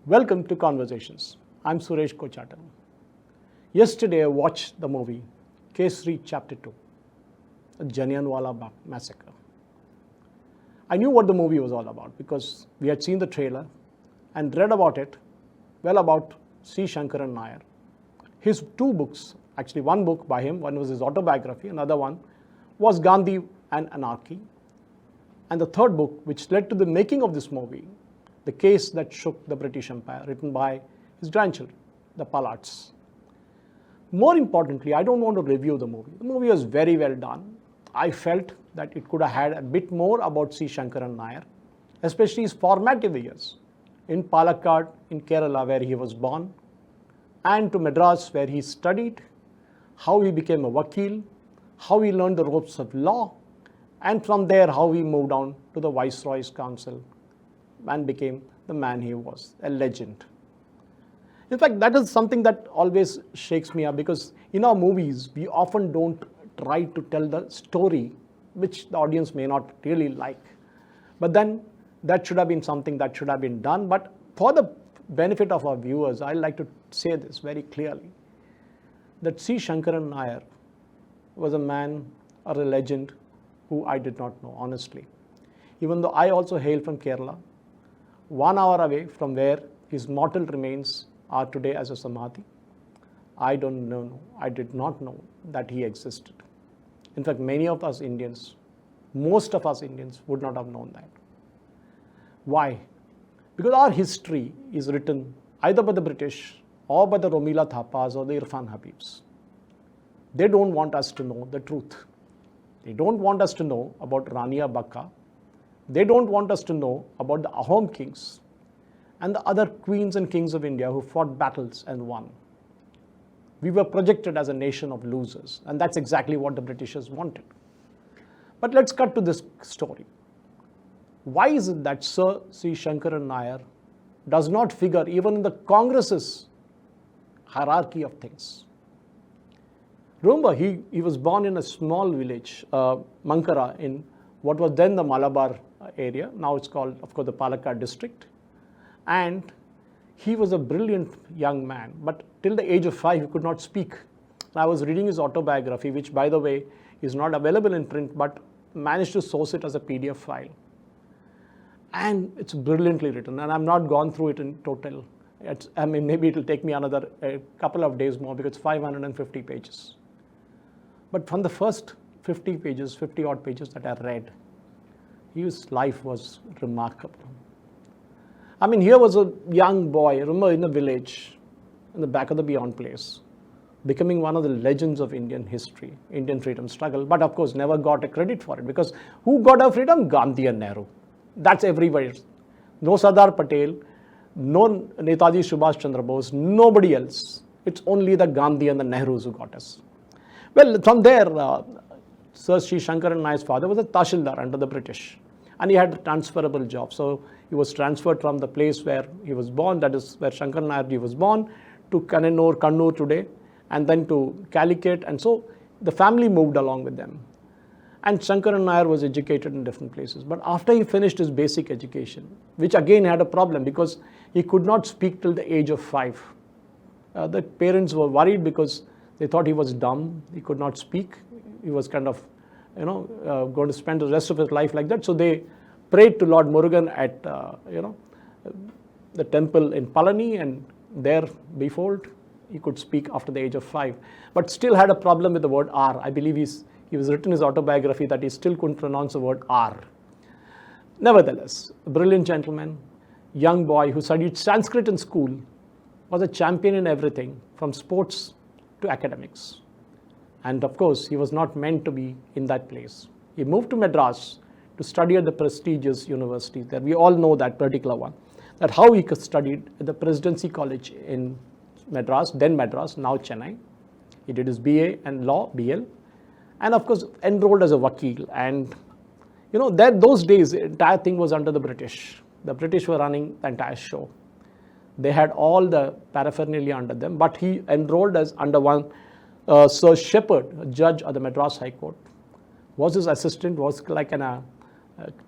Welcome to Conversations. I'm Suresh Kochatam. Yesterday I watched the movie Kesari Chapter 2, the Jallianwala Bagh massacre. I knew what the movie was all about because we had seen the trailer and read about it, about C. Sankaran Nair. His two books, actually one book by him, one was his autobiography, another one was Gandhi and Anarchy. And the third book, which led to the making of this movie, The Case That Shook the British Empire, written by his grandchildren, the Pallards. More importantly, I don't want to review the movie. The movie was very well done. I felt that it could have had a bit more about C. Sankaran Nair, especially his formative years in Palakkad, in Kerala, where he was born, and to Madras, where he studied, how he became a vakil, how he learned the ropes of law, and from there, how he moved on to the Viceroy's Council and became the man he was, a legend. In fact, that is something that always shakes me up because in our movies, we often don't try to tell the story which the audience may not really like. But then that should have been something that should have been done. But for the benefit of our viewers, I'd like to say this very clearly, that C. Sankaran Nair was a man or a legend who I did not know, honestly. Even though I also hail from Kerala, 1 hour away from where his mortal remains are today as a samadhi, I did not know that he existed. In fact, many of us Indians, most of us Indians would not have known that. Why? Because our history is written either by the British or by the Romila Thapas or the Irfan Habibs. They don't want us to know the truth. They don't want us to know about Rania Bakka. They don't want us to know about the Ahom kings and the other queens and kings of India who fought battles and won. We were projected as a nation of losers, and that's exactly what the Britishers wanted. But let's cut to this story. Why is it that Sir C. Sankaran Nair does not figure even in the Congress's hierarchy of things? Remember, he was born in a small village, Mankara, in what was then the Malabar area. Now it's called, of course, the Palakkad district. And he was a brilliant young man, but till the age of 5, he could not speak. I was reading his autobiography, which, by the way, is not available in print, but managed to source it as a PDF file. And it's brilliantly written, and I'm not gone through it in total. Maybe it'll take me another couple of days more because it's 550 pages. But from the first 50 odd pages that I read, his life was remarkable. Here was a young boy, remember, in a village, in the back of the Beyond place, becoming one of the legends of Indian history, Indian freedom struggle, but of course never got a credit for it because who got our freedom? Gandhi and Nehru. That's everywhere. No Sardar Patel, no Netaji Subhash Chandra Bose, nobody else. It's only the Gandhi and the Nehrus who got us. Well, from there, Sir Sri Sankaran Nair's father was a Tahsildar under the British, and he had a transferable job. So he was transferred from the place where he was born, that is where Sankaran Nair was born, to Kannur today, and then to Calicut, and so the family moved along with them. And Sankaran Nair was educated in different places. But after he finished his basic education, which again had a problem because he could not speak till the age of 5. The parents were worried because they thought he was dumb, he could not speak, he was kind of, going to spend the rest of his life like that. So they prayed to Lord Murugan at, the temple in Palani, and there, behold, he could speak after the age of 5, but still had a problem with the word R. I believe he was written his autobiography that he still couldn't pronounce the word R. Nevertheless, a brilliant gentleman, young boy who studied Sanskrit in school, was a champion in everything, from sports to academics. And of course, he was not meant to be in that place. He moved to Madras to study at the prestigious university there. We all know that particular one. That how he studied at the Presidency College in Madras, then Madras, now Chennai. He did his BA and law, BL, and of course enrolled as a vakil. And those days, the entire thing was under the British. The British were running the entire show. They had all the paraphernalia under them, but he enrolled as under one Sir Shepherd, a judge at the Madras High Court, was his assistant, was like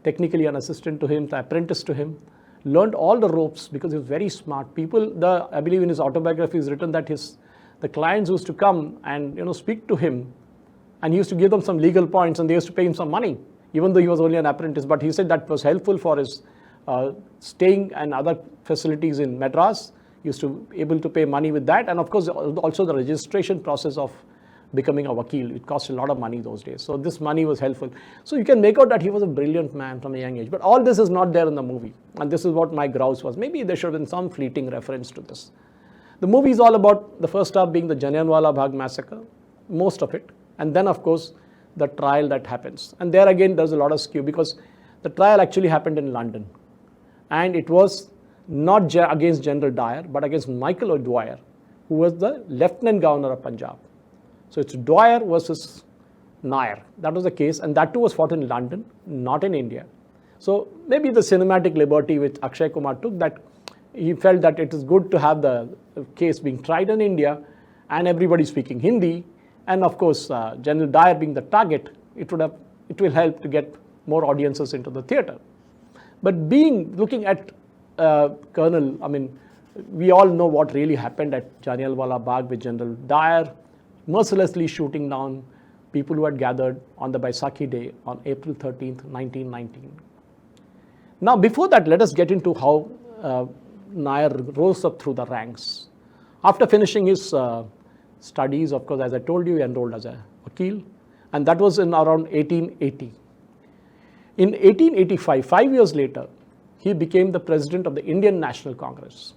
technically an assistant to him, the apprentice to him, learned all the ropes because he was very smart. I believe in his autobiography is written that the clients used to come and speak to him, and he used to give them some legal points, and they used to pay him some money, even though he was only an apprentice. But he said that was helpful for his staying and other facilities in Madras. He used to be able to pay money with that, and of course also the registration process of becoming a vakil. It cost a lot of money those days. So this money was helpful. So you can make out that he was a brilliant man from a young age. But all this is not there in the movie. And this is what my grouse was. Maybe there should have been some fleeting reference to this. The movie is all about the first half being the Jallianwala Bagh massacre, most of it. And then, of course, the trial that happens. And there again, there's a lot of skew because the trial actually happened in London. And it was not against General Dyer, but against Michael O'Dwyer, who was the Lieutenant Governor of Punjab. So it's Dwyer versus Nair. That was the case, and that too was fought in London, not in India. So maybe the cinematic liberty which Akshay Kumar took, that he felt that it is good to have the case being tried in India and everybody speaking Hindi, and of course General Dyer being the target, it will help to get more audiences into the theatre. But looking at Colonel, we all know what really happened at Jallianwala Bagh with General Dyer mercilessly shooting down people who had gathered on the Baisakhi Day on April 13th, 1919. Now, before that, let us get into how Nair rose up through the ranks. After finishing his studies, of course, as I told you, he enrolled as a vakil, and that was in around 1880. In 1885, 5 years later, he became the president of the Indian National Congress.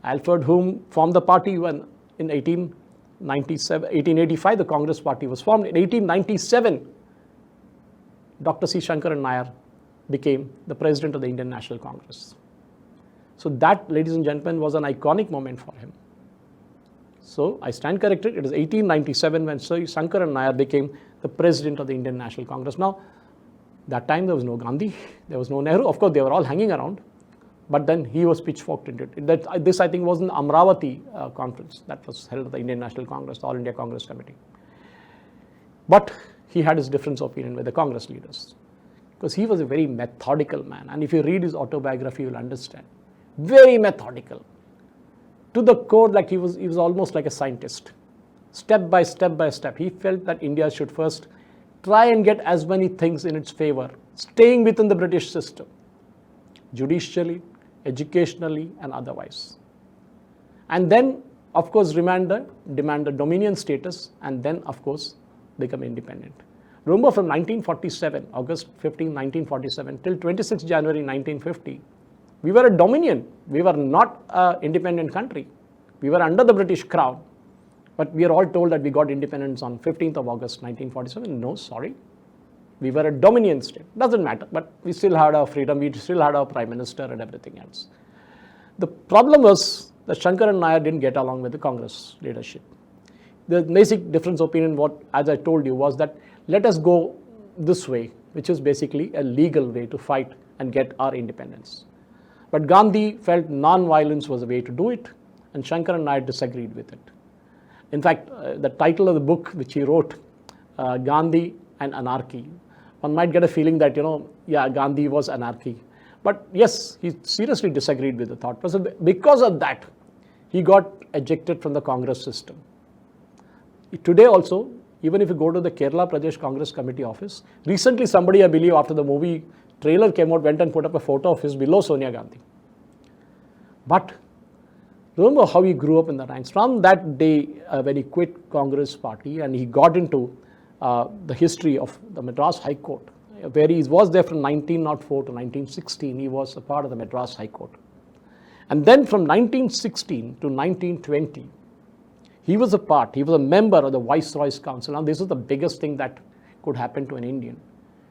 Alfred Hume formed the party when in 1885, the Congress party was formed. In 1897, Dr. C. Sankaran Nair became the president of the Indian National Congress. So that, ladies and gentlemen, was an iconic moment for him. So I stand corrected. It is 1897 when Sir Sankaran Nair became the president of the Indian National Congress. Now, that time there was no Gandhi, there was no Nehru. Of course, they were all hanging around. But then he was pitchforked into it. This, I think, was an Amravati conference that was held at the Indian National Congress, the All India Congress Committee. But he had his difference of opinion with the Congress leaders because he was a very methodical man. And if you read his autobiography, you will understand. Very methodical. To the core, like he was almost like a scientist. Step by step by step, he felt that India should first try and get as many things in its favor, staying within the British system, judicially, educationally, and otherwise. And then, of course, demand the dominion status, and then, of course, become independent. Remember, from 1947, August 15, 1947, till 26 January 1950, we were a dominion. We were not an independent country. We were under the British crown. But we are all told that we got independence on 15th of August 1947. No, sorry. We were a dominion state. Doesn't matter, but we still had our freedom. We still had our prime minister and everything else. The problem was that Sankaran Nair didn't get along with the Congress leadership. The basic difference of opinion, as I told you, was that let us go this way, which is basically a legal way to fight and get our independence. But Gandhi felt non-violence was the way to do it, and Sankaran Nair disagreed with it. In fact, the title of the book which he wrote, Gandhi and Anarchy, one might get a feeling that, Gandhi was anarchy. But yes, he seriously disagreed with the thought process. Because of that, he got ejected from the Congress system. Today also, even if you go to the Kerala Pradesh Congress Committee office, recently somebody, I believe, after the movie trailer came out, went and put up a photo of his below Sonia Gandhi. But remember how he grew up in the ranks. From that day, when he quit Congress party and he got into the history of the Madras High Court, where he was there from 1904 to 1916, he was a part of the Madras High Court. And then from 1916 to 1920, he was a member of the Viceroy's Council. Now this is the biggest thing that could happen to an Indian.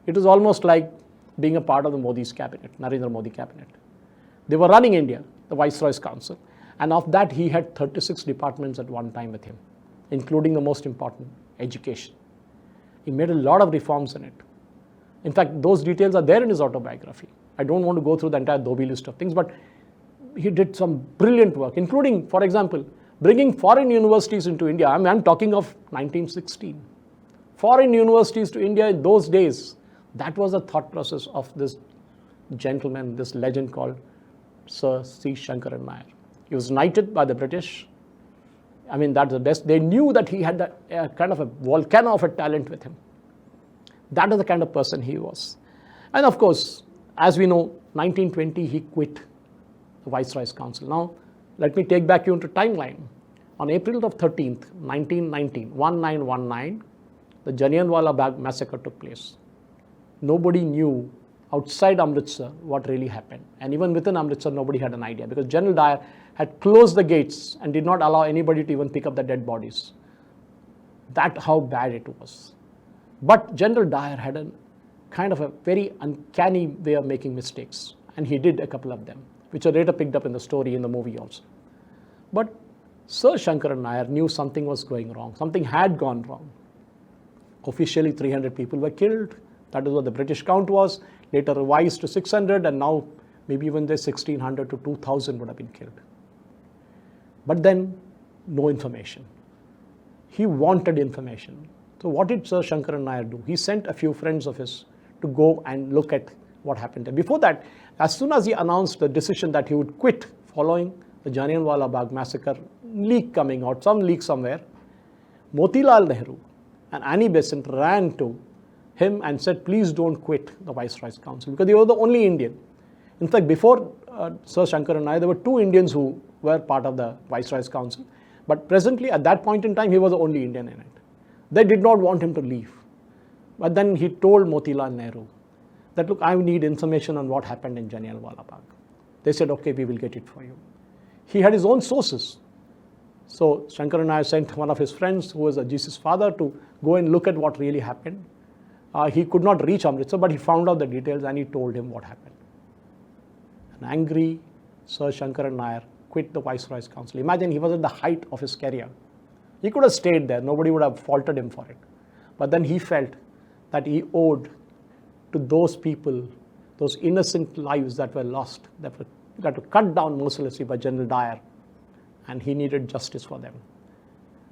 It was almost like being a part of the Modi's cabinet, Narendra Modi cabinet. They were running India, the Viceroy's Council. And of that, he had 36 departments at one time with him, including the most important, education. He made a lot of reforms in it. In fact, those details are there in his autobiography. I don't want to go through the entire Dobby list of things, but he did some brilliant work, including, for example, bringing foreign universities into India. I'm talking of 1916. Foreign universities to India in those days, that was the thought process of this gentleman, this legend called Sir C. Sankaran Nair. He was knighted by the British. I mean, that's the best. They knew that he had a kind of a volcano of a talent with him. That is the kind of person he was. And of course, as we know, 1920, he quit the Viceroy's Council. Now, let me take back you into timeline. On April of 13th, 1919, the Jallianwala Bagh massacre took place. Nobody knew outside Amritsar what really happened. And even within Amritsar, nobody had an idea because General Dyer had closed the gates and did not allow anybody to even pick up the dead bodies. That's how bad it was. But General Dyer had a kind of a very uncanny way of making mistakes. And he did a couple of them, which are later picked up in the story in the movie also. But Sir Sankaran Nair knew something was going wrong. Something had gone wrong. Officially, 300 people were killed. That is what the British count was. Later revised to 600, and now maybe even the 1,600 to 2,000 would have been killed. But then, no information. He wanted information. So what did Sir Sankaran Nair do? He sent a few friends of his to go and look at what happened. And before that, as soon as he announced the decision that he would quit following the Jallianwala Bagh massacre, leak coming out, some leak somewhere, Motilal Nehru and Annie Besant ran to him and said, please don't quit the Viceroy's Council, because they were the only Indian. In fact, before Sir Sankaran Nair, there were 2 Indians who were part of the Viceroy's Council. But presently, at that point in time, he was the only Indian in it. They did not want him to leave. But then he told Motilal Nehru that, look, I need information on what happened in Jallianwala Bagh. They said, okay, we will get it for you. He had his own sources. So Sankaran Nair sent one of his friends, who was a Jesus father, to go and look at what really happened. He could not reach Amritsar, but he found out the details and he told him what happened. An angry Sir Sankaran Nair quit the Viceroy's Council. Imagine, he was at the height of his career. He could have stayed there. Nobody would have faulted him for it. But then he felt that he owed to those people, those innocent lives that were lost, that were cut down mercilessly by General Dyer, and he needed justice for them.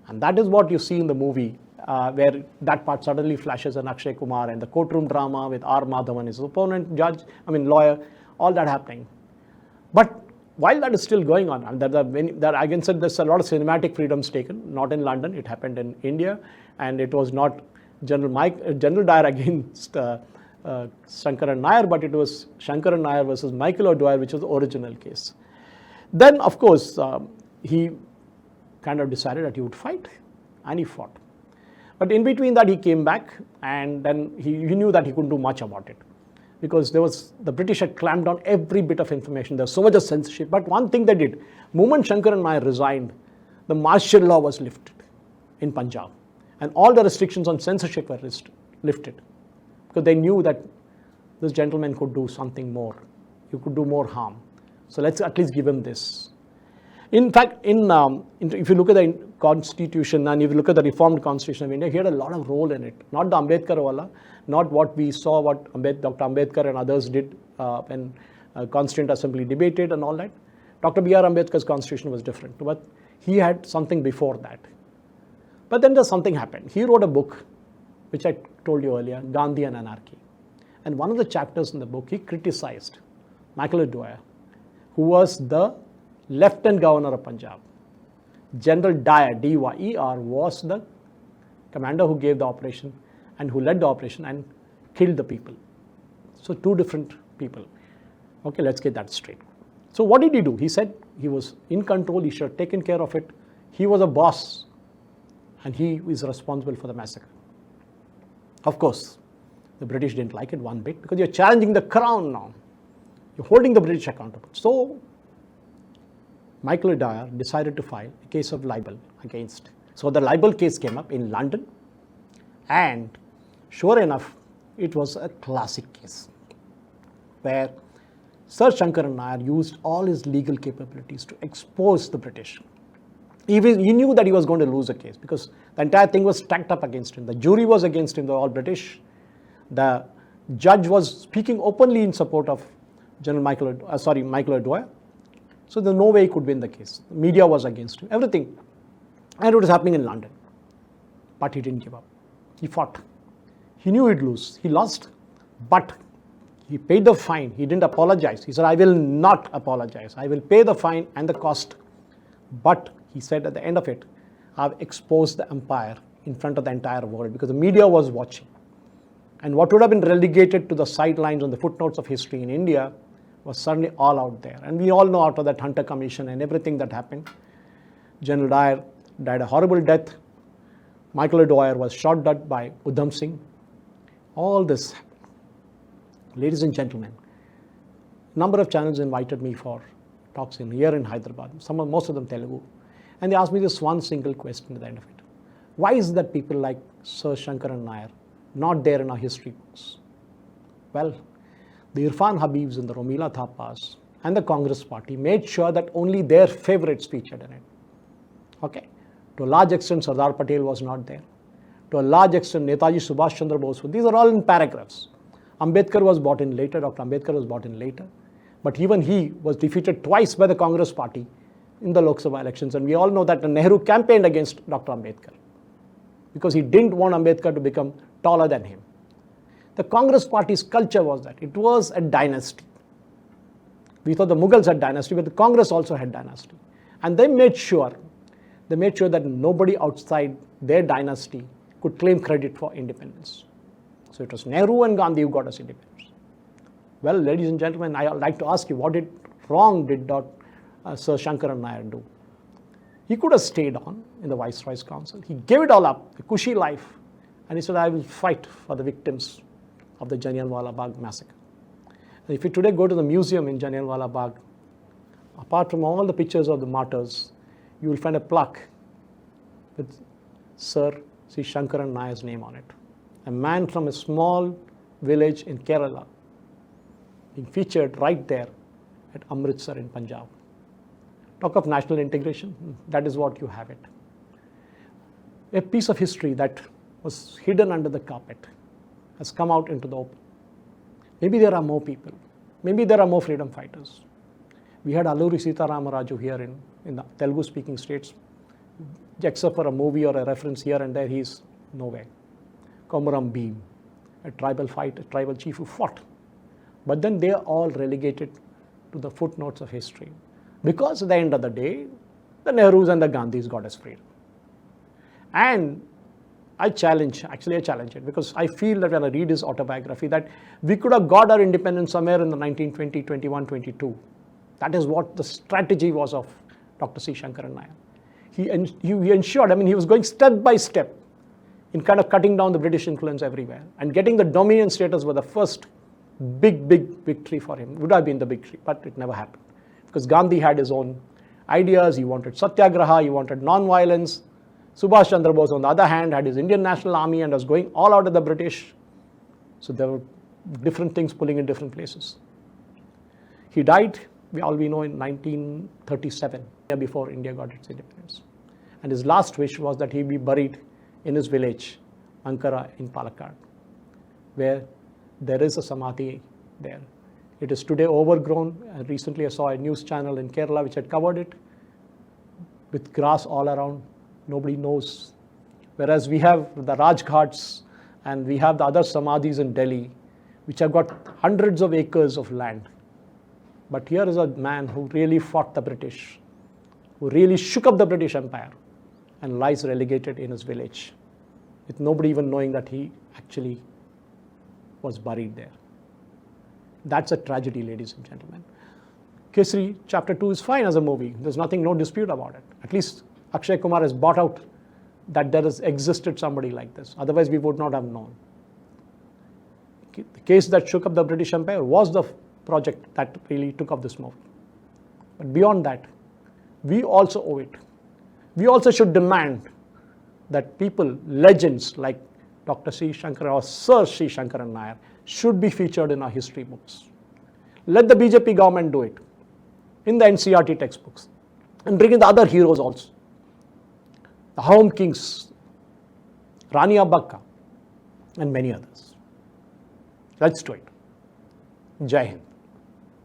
And that is what you see in the movie, where that part suddenly flashes on Akshay Kumar and the courtroom drama with R. Madhavan, his opponent, lawyer, all that happening. But while that is still going on, and there again said there's a lot of cinematic freedoms taken, not in London, it happened in India, and it was not General Dyer against Sankaran Nair, but it was Sankaran Nair versus Michael O'Dwyer, which was the original case. Then, of course, he kind of decided that he would fight, and he fought. But in between that, he came back, and then he knew that he couldn't do much about it, because the British had clamped down every bit of information. There was so much of censorship. But one thing they did, moment Sankaran Nair resigned, the martial law was lifted in Punjab, and all the restrictions on censorship were lifted, because they knew that this gentleman could do something more. He could do more harm. So let's at least give him this. In fact, if you look at the Constitution and if you look at the reformed Constitution of India, he had a lot of role in it. Not the Ambedkar wala, not what we saw, what Dr. Ambedkar and others did when Constituent Assembly debated and all that. Dr. B.R. Ambedkar's Constitution was different, but he had something before that. But then there's something happened. He wrote a book, which I told you earlier, Gandhi and Anarchy. And one of the chapters in the book, he criticized Michael O'Dwyer, who was the Lieutenant Governor of Punjab. General Dyer, D-Y-E-R, was the commander who gave the operation and who led the operation and killed the people. So 2 different people. Okay, let's get that straight. So what did he do? He said he was in control, he should have taken care of it. He was a boss, and he is responsible for the massacre. Of course, the British didn't like it one bit, because you're challenging the crown now. You're holding the British accountable. So Michael O'Dwyer decided to file a case of libel against. So the libel case came up in London, and sure enough, it was a classic case where Sir Sankaran Nair used all his legal capabilities to expose the British. He knew that he was going to lose the case, because the entire thing was stacked up against him. The jury was against him, they were all British. The judge was speaking openly in support of Michael O'Dwyer. So there's no way he could win the case. The media was against him, everything. And it was happening in London. But he didn't give up. He fought. He knew he'd lose. He lost, but He paid the fine. He didn't apologize. He said, I will not apologize. I will pay the fine and the cost. But he said at the end of it, I've exposed the empire in front of the entire world because the media was watching. And what would have been relegated to the sidelines on the footnotes of history in India was suddenly all out there. And we all know after that Hunter Commission and everything that happened, General Dyer died a horrible death. Michael Dwyer was shot dead by Udham Singh. All this happened. Ladies and gentlemen, a number of channels invited me for talks here in Hyderabad, most of them Telugu. And they asked me this one single question at the end of it. Why is it that people like Sir Sankaran Nair not there in our history books? Well, the Irfan Habibs and the Romila Thapas and the Congress party made sure that only their favorites featured in it. Okay? To a large extent, Sardar Patel was not there. To a large extent, Netaji Subhash Chandra Bose. These are all in paragraphs. Ambedkar was brought in later, Dr. Ambedkar was brought in later. But even he was defeated twice by the Congress party in the Lok Sabha elections. And we all know that Nehru campaigned against Dr. Ambedkar because he didn't want Ambedkar to become taller than him. The Congress party's culture was that it was a dynasty. We thought the Mughals had dynasty, but the Congress also had dynasty. And they made sure that nobody outside their dynasty could claim credit for independence. So it was Nehru and Gandhi who got us independence. Well, ladies and gentlemen, I would like to ask you, what wrong did Sir Sankaran Nair do? He could have stayed on in the Viceroy's Council. He gave it all up, a cushy life, and he said, I will fight for the victims of the Jallianwala Bagh massacre. And if you today go to the museum in Jallianwala Bagh, apart from all the pictures of the martyrs, you will find a plaque with Sir C. Sankaran Nair's name on it. A man from a small village in Kerala being featured right there at Amritsar in Punjab. Talk of national integration, that is what you have it. A piece of history that was hidden under the carpet has come out into the open. Maybe there are more people. Maybe there are more freedom fighters. We had Alluri Sitaramaraju here in the Telugu-speaking states. Except for a movie or a reference here and there, he's nowhere. Komuram Bhim, a tribal chief who fought. But then they are all relegated to the footnotes of history. Because at the end of the day, the Nehrus and the Gandhis got us freedom. And I challenge it because I feel that when I read his autobiography that we could have got our independence somewhere in the 1920, 21, 22. That is what the strategy was of Dr. C. Sankaran Nair. He ensured, he was going step by step in kind of cutting down the British influence everywhere. And getting the dominion status was the first big victory for him. Would have been the victory, but it never happened. Because Gandhi had his own ideas. He wanted satyagraha, he wanted non-violence. Subhash Chandra Bose, on the other hand, had his Indian National Army and was going all out of the British. So there were different things pulling in different places. He died, we know, in 1937, before India got its independence. And his last wish was that he be buried in his village, Ankara in Palakkad, where there is a samadhi there. It is today overgrown. Recently I saw a news channel in Kerala which had covered it with grass all around. Nobody knows. Whereas we have the Rajghats and we have the other samadhis in Delhi, which have got hundreds of acres of land. But here is a man who really fought the British, who really shook up the British Empire, and lies relegated in his village, with nobody even knowing that he actually was buried there. That's a tragedy, ladies and gentlemen. Kesari Chapter 2 is fine as a movie. There's no dispute about it. At least Akshay Kumar has brought out that there has existed somebody like this. Otherwise, we would not have known. The case that shook up the British Empire was the project that really took up this movie. But beyond that, we also owe it. We also should demand that people, legends like Dr. C. Sankaran or Sir C. Sankaran Nair, should be featured in our history books. Let the BJP government do it in the NCERT textbooks and bring in the other heroes also. The Home Kings, Rani Abbakka, and many others. Let's do it. Jai Hind.